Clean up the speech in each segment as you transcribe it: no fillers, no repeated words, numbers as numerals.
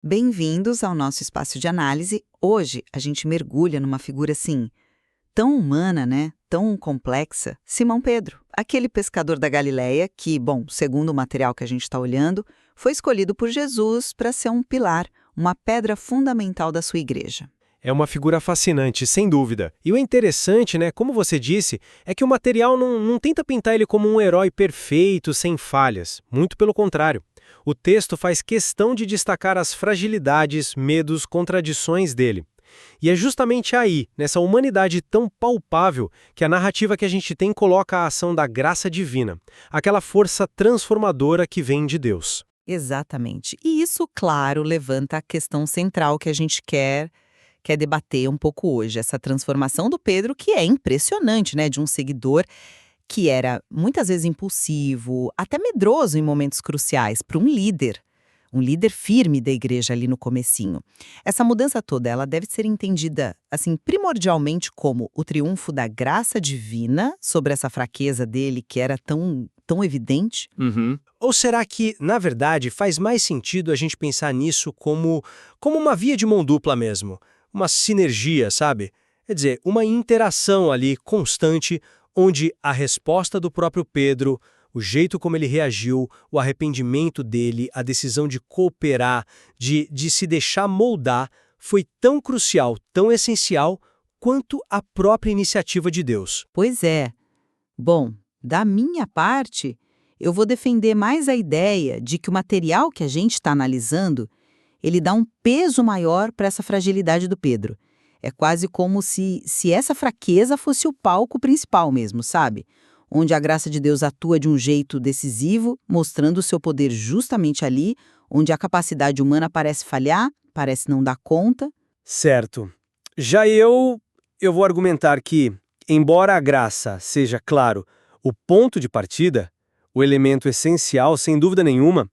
Bem-vindos ao nosso espaço de análise. Hoje a gente mergulha numa figura assim, tão humana, né? Tão complexa. Simão Pedro, aquele pescador da Galileia que, bom, segundo o material que a gente está olhando, foi escolhido por Jesus para ser um pilar, uma pedra fundamental da sua igreja. É uma figura fascinante, sem dúvida. E o interessante, né, como você disse, é que o material não tenta pintar ele como um herói perfeito, sem falhas. Muito pelo contrário. O texto faz questão de destacar as fragilidades, medos, contradições dele. E é justamente aí, nessa humanidade tão palpável, que a narrativa que a gente tem coloca a ação da graça divina, aquela força transformadora que vem de Deus. Exatamente. E isso, claro, levanta a questão central que a gente quer debater um pouco hoje, essa transformação do Pedro, que é impressionante, né, de um seguidor que era muitas vezes impulsivo, até medroso em momentos cruciais, para um líder firme da igreja ali no comecinho. Essa mudança toda, ela deve ser entendida, assim, primordialmente como o triunfo da graça divina sobre essa fraqueza dele que era tão evidente. Ou será que, na verdade, faz mais sentido a gente pensar nisso como uma via de mão dupla mesmo? Uma sinergia, sabe? Quer dizer, uma interação ali constante, onde a resposta do próprio Pedro, o jeito como ele reagiu, o arrependimento dele, a decisão de cooperar, de se deixar moldar, foi tão crucial, tão essencial, quanto a própria iniciativa de Deus. Pois é. Bom, da minha parte, eu vou defender mais a ideia de que o material que a gente está analisando, ele dá um peso maior para essa fragilidade do Pedro. É quase como se essa fraqueza fosse o palco principal mesmo, sabe? Onde a graça de Deus atua de um jeito decisivo, mostrando o seu poder justamente ali, onde a capacidade humana parece falhar, parece não dar conta. Certo. Já eu vou argumentar que, embora a graça seja, claro, o ponto de partida, o elemento essencial, sem dúvida nenhuma,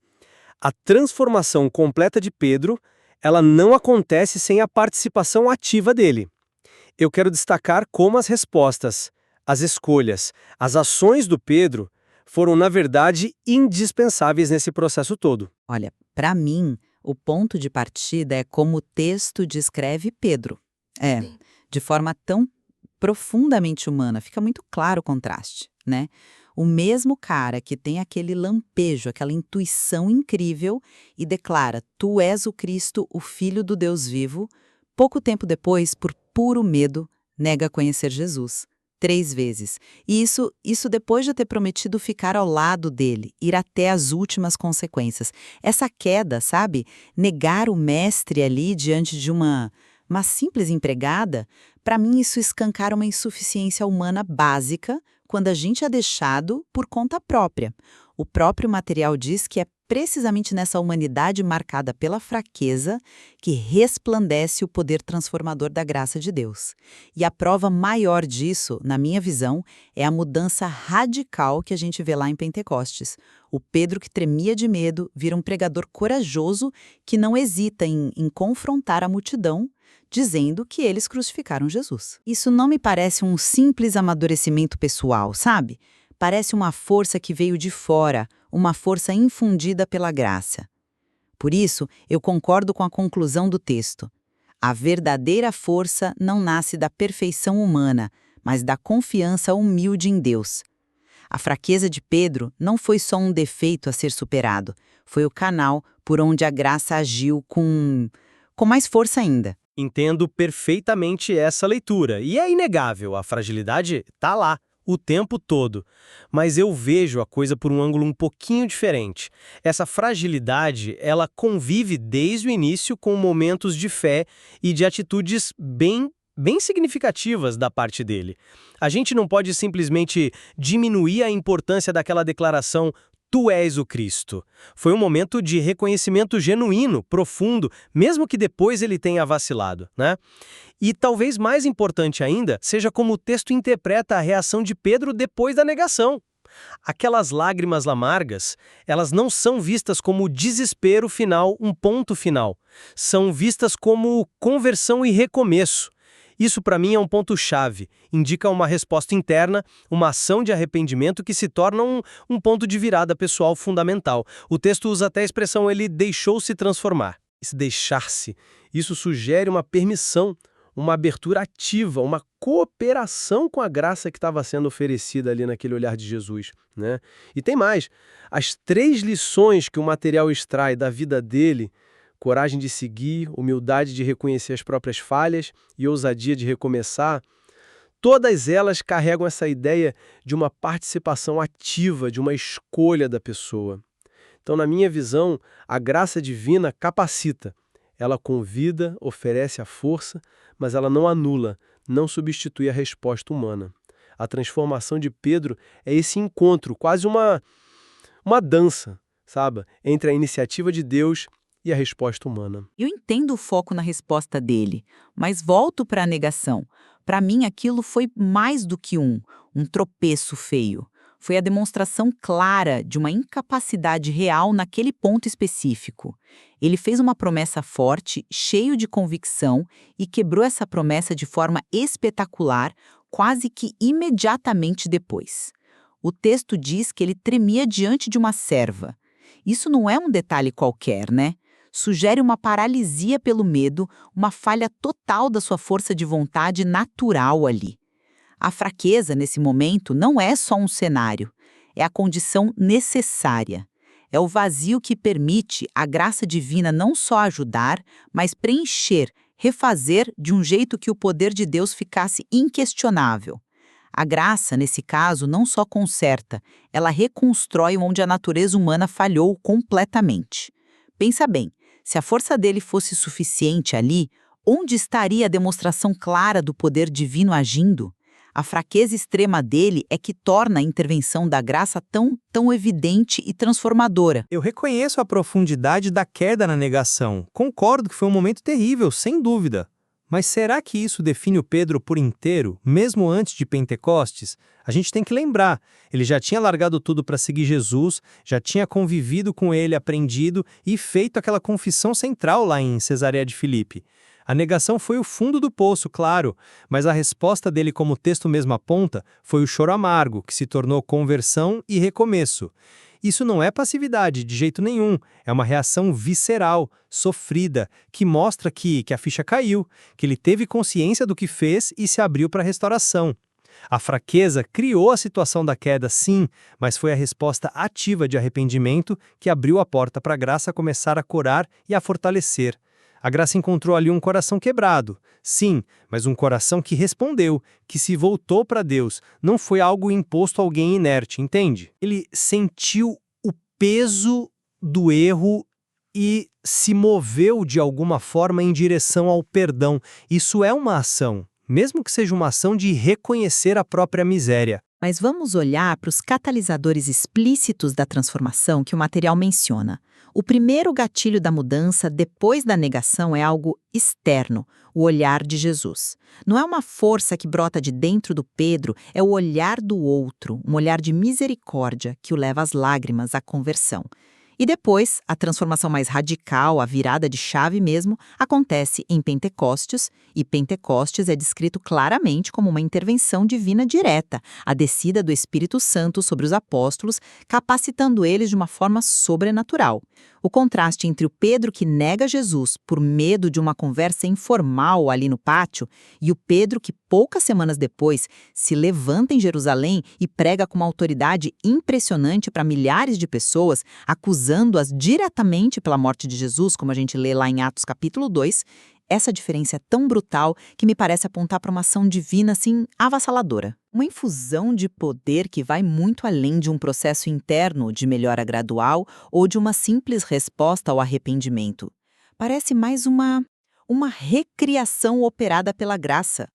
a transformação completa de Pedro, ela não acontece sem a participação ativa dele. Eu quero destacar como as respostas, as escolhas, as ações do Pedro foram, na verdade, indispensáveis nesse processo todo. Olha, para mim, o ponto de partida é como o texto descreve Pedro. Sim. De forma tão profundamente humana, fica muito claro o contraste, né? O mesmo cara que tem aquele lampejo, aquela intuição incrível e declara: "Tu és o Cristo, o Filho do Deus vivo", pouco tempo depois, por puro medo, nega conhecer Jesus. 3 vezes. E isso depois de ter prometido ficar ao lado dele, ir até as últimas consequências. Essa queda, sabe? Negar o mestre ali diante de uma simples empregada, para mim isso escancara uma insuficiência humana básica quando a gente é deixado por conta própria. O próprio material diz que é precisamente nessa humanidade marcada pela fraqueza que resplandece o poder transformador da graça de Deus. E a prova maior disso, na minha visão, é a mudança radical que a gente vê lá em Pentecostes. O Pedro que tremia de medo vira um pregador corajoso que não hesita em confrontar a multidão, dizendo que eles crucificaram Jesus. Isso não me parece um simples amadurecimento pessoal, sabe? Parece uma força que veio de fora, uma força infundida pela graça. Por isso, eu concordo com a conclusão do texto. A verdadeira força não nasce da perfeição humana, mas da confiança humilde em Deus. A fraqueza de Pedro não foi só um defeito a ser superado, foi o canal por onde a graça agiu com mais força ainda. Entendo perfeitamente essa leitura, e é inegável, a fragilidade está lá, o tempo todo. Mas eu vejo a coisa por um ângulo um pouquinho diferente. Essa fragilidade, ela convive desde o início com momentos de fé e de atitudes bem significativas da parte dele. A gente não pode simplesmente diminuir a importância daquela declaração: "Tu és o Cristo". Foi um momento de reconhecimento genuíno, profundo, mesmo que depois ele tenha vacilado, né? E talvez mais importante ainda, seja como o texto interpreta a reação de Pedro depois da negação. Aquelas lágrimas amargas, elas não são vistas como desespero final, um ponto final. São vistas como conversão e recomeço. Isso, para mim, é um ponto-chave. Indica uma resposta interna, uma ação de arrependimento que se torna um ponto de virada pessoal fundamental. O texto usa até a expressão "ele deixou-se transformar". Esse deixar-se, isso sugere uma permissão, uma abertura ativa, uma cooperação com a graça que estava sendo oferecida ali naquele olhar de Jesus, né? E tem mais, as 3 lições que o material extrai da vida dele, coragem de seguir, humildade de reconhecer as próprias falhas e ousadia de recomeçar, todas elas carregam essa ideia de uma participação ativa, de uma escolha da pessoa. Então, na minha visão, a graça divina capacita. Ela convida, oferece a força, mas ela não anula, não substitui a resposta humana. A transformação de Pedro é esse encontro, quase uma dança, sabe, entre a iniciativa de Deus e a resposta humana. Eu entendo o foco na resposta dele, mas volto para a negação. Para mim, aquilo foi mais do que um tropeço feio. Foi a demonstração clara de uma incapacidade real naquele ponto específico. Ele fez uma promessa forte, cheio de convicção, e quebrou essa promessa de forma espetacular, quase que imediatamente depois. O texto diz que ele tremia diante de uma serva. Isso não é um detalhe qualquer, né? Sugere uma paralisia pelo medo, uma falha total da sua força de vontade natural ali. A fraqueza, nesse momento, não é só um cenário, é a condição necessária. É o vazio que permite a graça divina não só ajudar, mas preencher, refazer de um jeito que o poder de Deus ficasse inquestionável. A graça, nesse caso, não só conserta, ela reconstrói onde a natureza humana falhou completamente. Pensa bem, se a força dele fosse suficiente ali, onde estaria a demonstração clara do poder divino agindo? A fraqueza extrema dele é que torna a intervenção da graça tão evidente e transformadora. Eu reconheço a profundidade da queda na negação. Concordo que foi um momento terrível, sem dúvida. Mas será que isso define o Pedro por inteiro, mesmo antes de Pentecostes? A gente tem que lembrar, ele já tinha largado tudo para seguir Jesus, já tinha convivido com ele, aprendido e feito aquela confissão central lá em Cesareia de Filipe. A negação foi o fundo do poço, claro, mas a resposta dele, como o texto mesmo aponta, foi o choro amargo, que se tornou conversão e recomeço. Isso não é passividade, de jeito nenhum, é uma reação visceral, sofrida, que mostra que a ficha caiu, que ele teve consciência do que fez e se abriu para a restauração. A fraqueza criou a situação da queda, sim, mas foi a resposta ativa de arrependimento que abriu a porta para a graça começar a curar e a fortalecer. A graça encontrou ali um coração quebrado, sim, mas um coração que respondeu, que se voltou para Deus. Não foi algo imposto a alguém inerte, entende? Ele sentiu o peso do erro e se moveu de alguma forma em direção ao perdão. Isso é uma ação, mesmo que seja uma ação de reconhecer a própria miséria. Mas vamos olhar para os catalisadores explícitos da transformação que o material menciona. O primeiro gatilho da mudança depois da negação é algo externo, o olhar de Jesus. Não é uma força que brota de dentro do Pedro, é o olhar do outro, um olhar de misericórdia que o leva às lágrimas, à conversão. E depois, a transformação mais radical, a virada de chave mesmo, acontece em Pentecostes, e Pentecostes é descrito claramente como uma intervenção divina direta, a descida do Espírito Santo sobre os apóstolos, capacitando eles de uma forma sobrenatural. O contraste entre o Pedro que nega Jesus por medo de uma conversa informal ali no pátio e o Pedro que poucas semanas depois se levanta em Jerusalém e prega com uma autoridade impressionante para milhares de pessoas, acusando-as diretamente pela morte de Jesus, como a gente lê lá em Atos capítulo 2, essa diferença é tão brutal que me parece apontar para uma ação divina, assim, avassaladora. Uma infusão de poder que vai muito além de um processo interno de melhora gradual ou de uma simples resposta ao arrependimento. Parece mais uma recriação operada pela graça.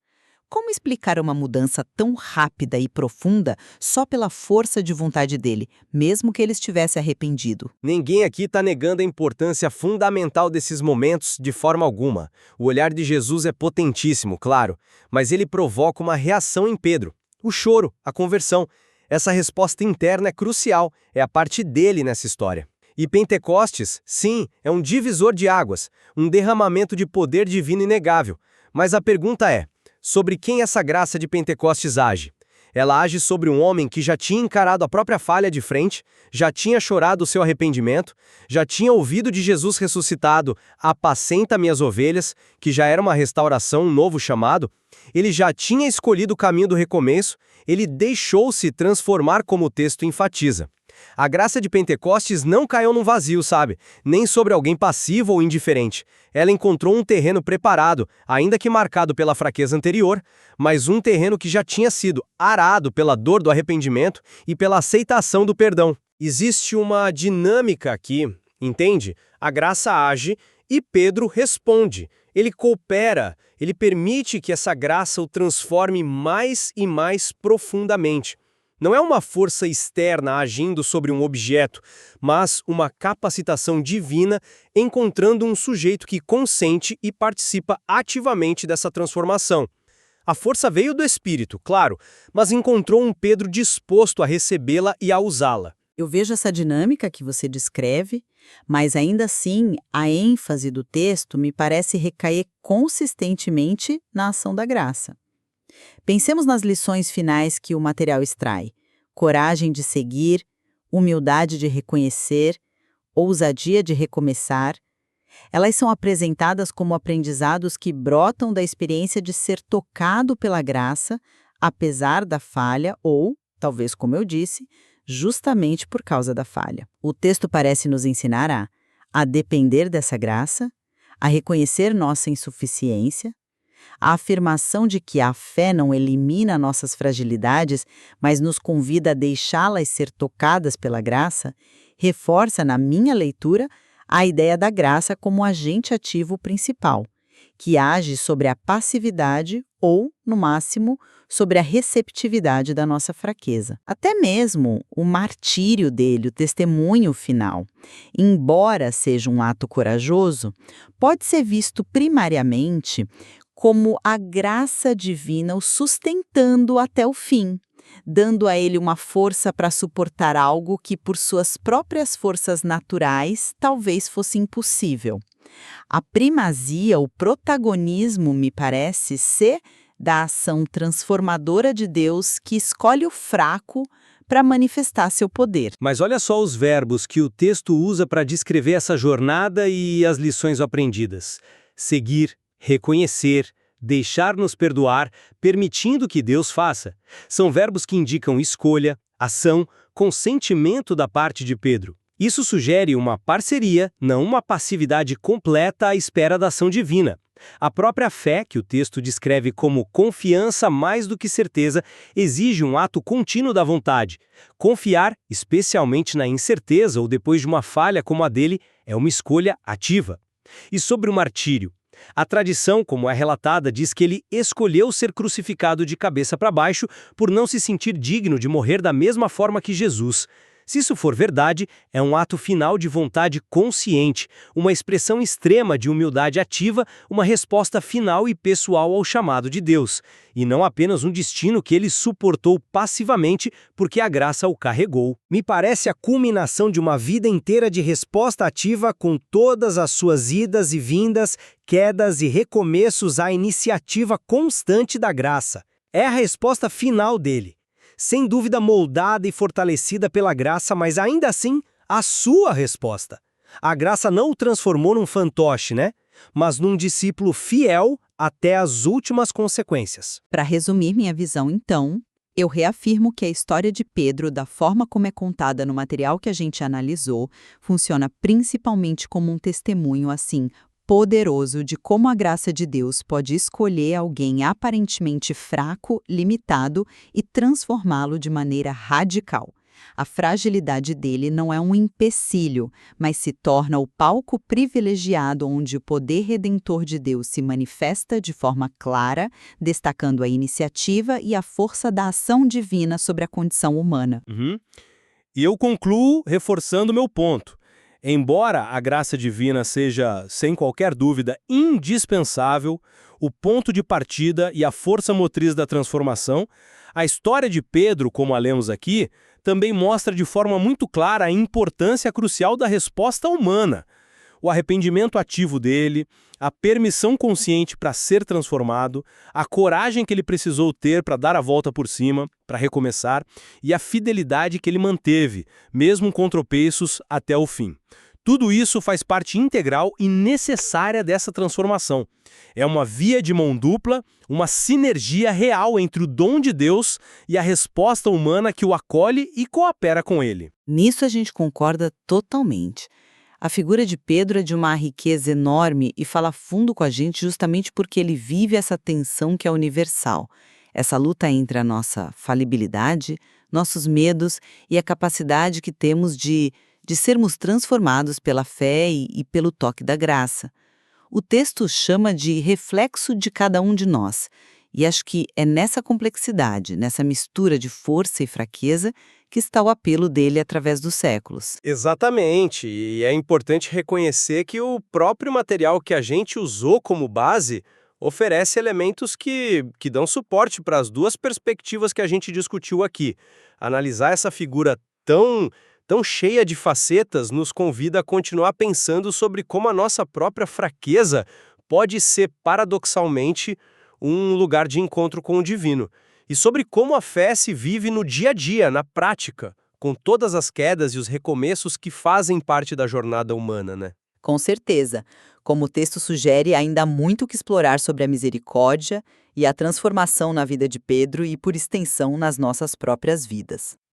Como explicar uma mudança tão rápida e profunda só pela força de vontade dele, mesmo que ele estivesse arrependido? Ninguém aqui está negando a importância fundamental desses momentos de forma alguma. O olhar de Jesus é potentíssimo, claro, mas ele provoca uma reação em Pedro. O choro, a conversão. Essa resposta interna é crucial, é a parte dele nessa história. E Pentecostes, sim, é um divisor de águas, um derramamento de poder divino inegável. Mas a pergunta é: sobre quem essa graça de Pentecostes age? Ela age sobre um homem que já tinha encarado a própria falha de frente, já tinha chorado o seu arrependimento, já tinha ouvido de Jesus ressuscitado, apacenta minhas ovelhas, que já era uma restauração, um novo chamado. Ele já tinha escolhido o caminho do recomeço, ele deixou-se transformar como o texto enfatiza. A graça de Pentecostes não caiu num vazio, sabe? Nem sobre alguém passivo ou indiferente. Ela encontrou um terreno preparado, ainda que marcado pela fraqueza anterior, mas um terreno que já tinha sido arado pela dor do arrependimento e pela aceitação do perdão. Existe uma dinâmica aqui, entende? A graça age e Pedro responde. Ele coopera, ele permite que essa graça o transforme mais e mais profundamente. Não é uma força externa agindo sobre um objeto, mas uma capacitação divina encontrando um sujeito que consente e participa ativamente dessa transformação. A força veio do Espírito, claro, mas encontrou um Pedro disposto a recebê-la e a usá-la. Eu vejo essa dinâmica que você descreve, mas ainda assim a ênfase do texto me parece recair consistentemente na ação da graça. Pensemos nas lições finais que o material extrai: coragem de seguir, humildade de reconhecer, ousadia de recomeçar. Elas são apresentadas como aprendizados que brotam da experiência de ser tocado pela graça, apesar da falha ou, talvez como eu disse, justamente por causa da falha. O texto parece nos ensinar a depender dessa graça, a reconhecer nossa insuficiência, a afirmação de que a fé não elimina nossas fragilidades, mas nos convida a deixá-las ser tocadas pela graça, reforça na minha leitura a ideia da graça como agente ativo principal, que age sobre a passividade ou, no máximo, sobre a receptividade da nossa fraqueza. Até mesmo o martírio dele, o testemunho final, embora seja um ato corajoso, pode ser visto primariamente como a graça divina o sustentando até o fim, dando a ele uma força para suportar algo que, por suas próprias forças naturais, talvez fosse impossível. A primazia, o protagonismo, me parece ser da ação transformadora de Deus que escolhe o fraco para manifestar seu poder. Mas olha só os verbos que o texto usa para descrever essa jornada e as lições aprendidas: seguir, reconhecer, deixar-nos perdoar, permitindo que Deus faça. São verbos que indicam escolha, ação, consentimento da parte de Pedro. Isso sugere uma parceria, não uma passividade completa à espera da ação divina. A própria fé, que o texto descreve como confiança mais do que certeza, exige um ato contínuo da vontade. Confiar, especialmente na incerteza ou depois de uma falha como a dele, é uma escolha ativa. E sobre o martírio? A tradição, como é relatada, diz que ele escolheu ser crucificado de cabeça para baixo por não se sentir digno de morrer da mesma forma que Jesus. Se isso for verdade, é um ato final de vontade consciente, uma expressão extrema de humildade ativa, uma resposta final e pessoal ao chamado de Deus, e não apenas um destino que ele suportou passivamente porque a graça o carregou. Me parece a culminação de uma vida inteira de resposta ativa com todas as suas idas e vindas, quedas e recomeços à iniciativa constante da graça. É a resposta final dele. Sem dúvida moldada e fortalecida pela graça, mas ainda assim, a sua resposta. A graça não o transformou num fantoche, né? Mas num discípulo fiel até as últimas consequências. Para resumir minha visão, então, eu reafirmo que a história de Pedro, da forma como é contada no material que a gente analisou, funciona principalmente como um testemunho, assim, poderoso de como a graça de Deus pode escolher alguém aparentemente fraco, limitado e transformá-lo de maneira radical. A fragilidade dele não é um empecilho, mas se torna o palco privilegiado onde o poder redentor de Deus se manifesta de forma clara, destacando a iniciativa e a força da ação divina sobre a condição humana. E eu concluo reforçando meu ponto. Embora a graça divina seja, sem qualquer dúvida, indispensável, o ponto de partida e a força motriz da transformação, a história de Pedro, como a lemos aqui, também mostra de forma muito clara a importância crucial da resposta humana. O arrependimento ativo dele, a permissão consciente para ser transformado, a coragem que ele precisou ter para dar a volta por cima, para recomeçar, e a fidelidade que ele manteve, mesmo com tropeços, até o fim. Tudo isso faz parte integral e necessária dessa transformação. É uma via de mão dupla, uma sinergia real entre o dom de Deus e a resposta humana que o acolhe e coopera com ele. Nisso a gente concorda totalmente. A figura de Pedro é de uma riqueza enorme e fala fundo com a gente justamente porque ele vive essa tensão que é universal. Essa luta entre a nossa falibilidade, nossos medos e a capacidade que temos de sermos transformados pela fé e pelo toque da graça. O texto chama de reflexo de cada um de nós, e acho que é nessa complexidade, nessa mistura de força e fraqueza, que está o apelo dele através dos séculos. Exatamente, e é importante reconhecer que o próprio material que a gente usou como base oferece elementos que dão suporte para as duas perspectivas que a gente discutiu aqui. Analisar essa figura tão cheia de facetas nos convida a continuar pensando sobre como a nossa própria fraqueza pode ser, paradoxalmente, um lugar de encontro com o divino. E sobre como a fé se vive no dia a dia, na prática, com todas as quedas e os recomeços que fazem parte da jornada humana, né? Com certeza. Como o texto sugere, ainda há muito o que explorar sobre a misericórdia e a transformação na vida de Pedro e, por extensão, nas nossas próprias vidas.